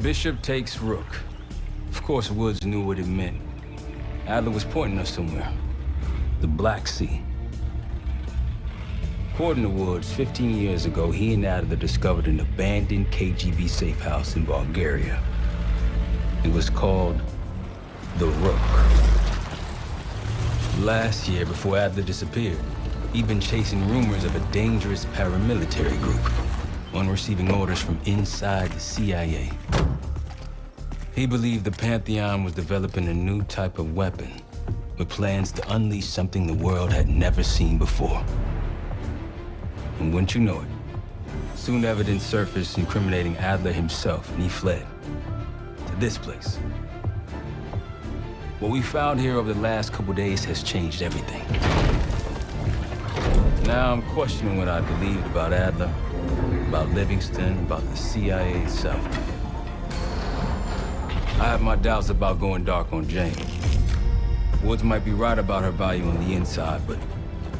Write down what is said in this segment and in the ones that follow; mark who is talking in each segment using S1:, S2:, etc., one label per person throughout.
S1: Bishop takes Rook. Of course, Woods knew what it meant. Adler was pointing us somewhere. The Black Sea. According to Woods, 15 years ago, he and Adler discovered an abandoned KGB safe house in Bulgaria. It was called the Rook. Last year, before Adler disappeared, he'd been chasing rumors of a dangerous paramilitary group, one receiving orders from inside the CIA. He believed the Pantheon was developing a new type of weapon, with plans to unleash something the world had never seen before. And wouldn't you know it, soon evidence surfaced incriminating Adler himself, and he fled to this place. What we found here over the last couple days has changed everything. Now I'm questioning what I believed about Adler, about Livingston, about the CIA itself. I have my doubts about going dark on Jane. Woods might be right about her value on the inside, but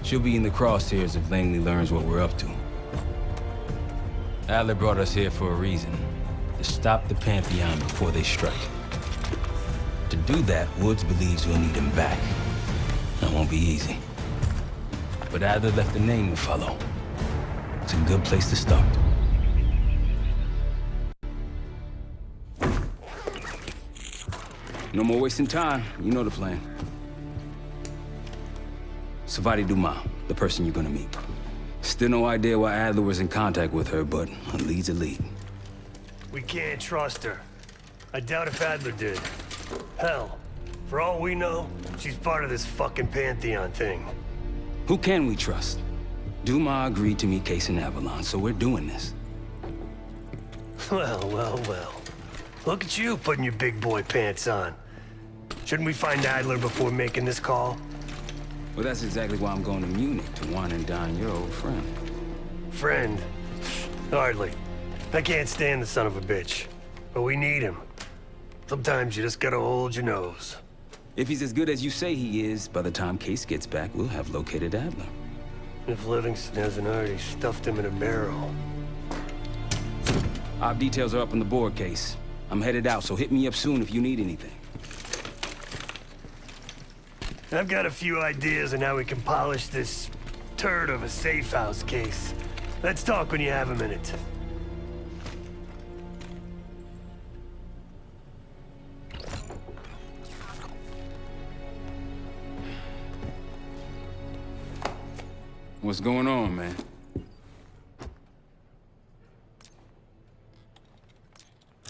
S1: she'll be in the crosshairs if Langley learns what we're up to. Adler brought us here for a reason, to stop the Pantheon before they strike. To do that, Woods believes we'll need him back. That won't be easy. But Adler left a name to follow. It's a good place to start. No more wasting time. You know the plan. Savati Dumas, the person you're gonna meet. Still no idea why Adler was in contact with her, but a lead's a lead.
S2: We can't trust her. I doubt if Adler did. Hell, for all we know, she's part of this fucking Pantheon thing.
S1: Who can we trust? Dumas agreed to meet Case in Avalon, so we're doing this.
S2: Well, well, well. Look at you putting your big boy pants on. Shouldn't we find Adler before making this call?
S1: Well, that's exactly why I'm going to Munich, to wine and dine your old friend.
S2: Friend? Hardly. I can't stand the son of a bitch. But we need him. Sometimes you just gotta hold your nose.
S1: If he's as good as you say he is, by the time Case gets back, we'll have located Adler.
S2: If Livingston hasn't already stuffed him in a barrel.
S1: Our details are up on the board, Case. I'm headed out, so hit me up soon if you need anything.
S2: I've got a few ideas on how we can polish this turd of a safe house case. Let's talk when you have a minute.
S1: What's going on, man?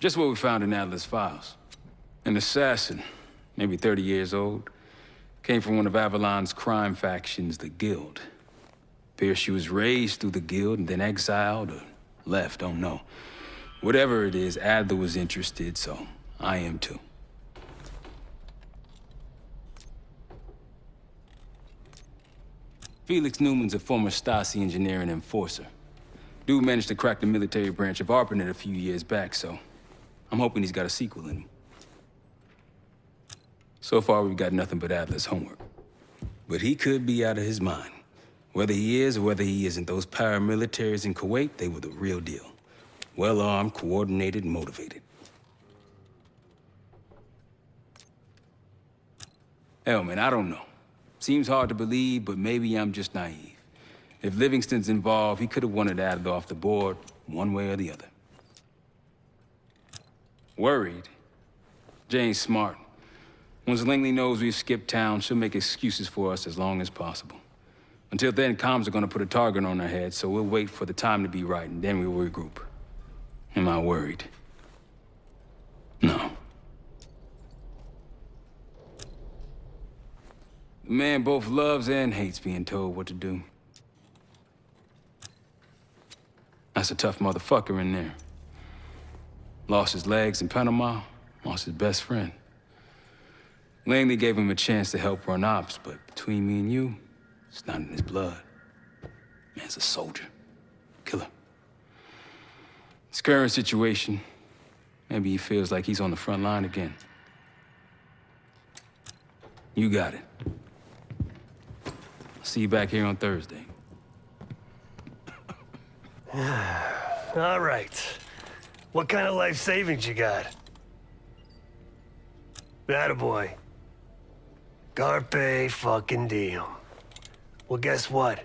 S1: Just what we found in Adler's files. An assassin, maybe 30 years old, came from one of Avalon's crime factions, the Guild. Appears she was raised through the Guild and then exiled or left, don't know. Whatever it is, Adler was interested, so I am too. Felix Newman's a former Stasi engineer and enforcer. Dude managed to crack the military branch of ARPANET a few years back, so I'm hoping he's got a sequel in him. So far, we've got nothing but Adler's homework. But he could be out of his mind. Whether he is or whether he isn't, those paramilitaries in Kuwait, they were the real deal. Well-armed, coordinated, and motivated. Hell, man, I don't know. Seems hard to believe, but maybe I'm just naive. If Livingston's involved, he could have wanted Adler off the board, one way or the other. Worried? Jane's smart. Once Langley knows we've skipped town, she'll make excuses for us as long as possible. Until then, comms are gonna put a target on our head, so we'll wait for the time to be right, and then we'll regroup. Am I worried? No. The man both loves and hates being told what to do. That's a tough motherfucker in there. Lost his legs in Panama, lost his best friend. Langley gave him a chance to help run ops, but between me and you, it's not in his blood. Man's a soldier. Killer. His current situation, maybe he feels like he's on the front line again. You got it. I'll see you back here on Thursday.
S2: All right. What kind of life savings you got? Attaboy. Carpe fucking diem. Well, guess what?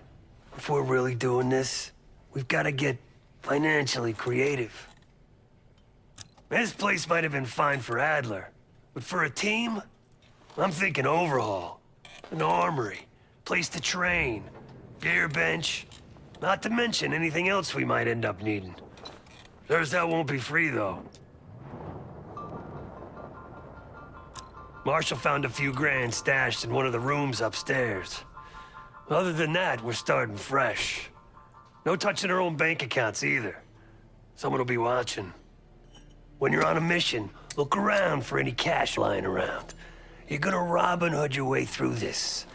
S2: If we're really doing this, we've got to get financially creative. This place might have been fine for Adler, but for a team, I'm thinking overhaul. An armory, place to train, gear bench, not to mention anything else we might end up needing. There's that won't be free, though. Marshall found a few grand stashed in one of the rooms upstairs. Other than that, we're starting fresh. No touching our own bank accounts either. Someone will be watching. When you're on a mission, look around for any cash lying around. You're gonna Robin Hood your way through this.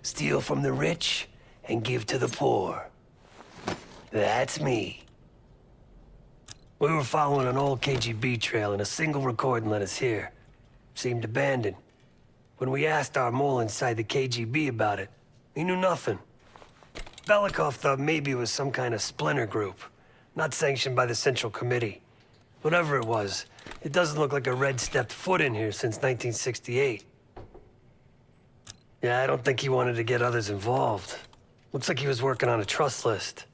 S2: Steal from the rich and give to the poor. That's me. We were following an old KGB trail and a single recording led us here. Seemed abandoned. When we asked our mole inside the KGB about it, he knew nothing. Belikov thought maybe it was some kind of splinter group, not sanctioned by the Central Committee. Whatever it was, it doesn't look like a Red stepped foot in here since 1968. Yeah, I don't think he wanted to get others involved. Looks like he was working on a trust list.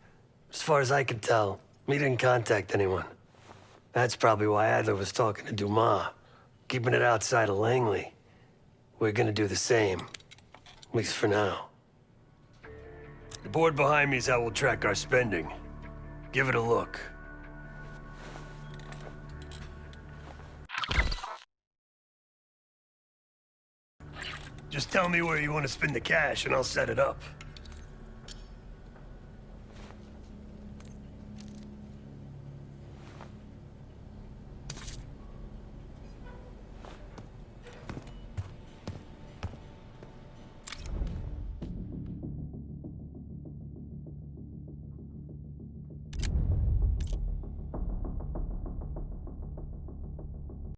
S2: As far as I can tell, he didn't contact anyone. That's probably why Adler was talking to Dumas, keeping it outside of Langley. We're gonna do the same, at least for now. The board behind me is how we'll track our spending. Give it a look. Just tell me where you want to spend the cash and I'll set it up.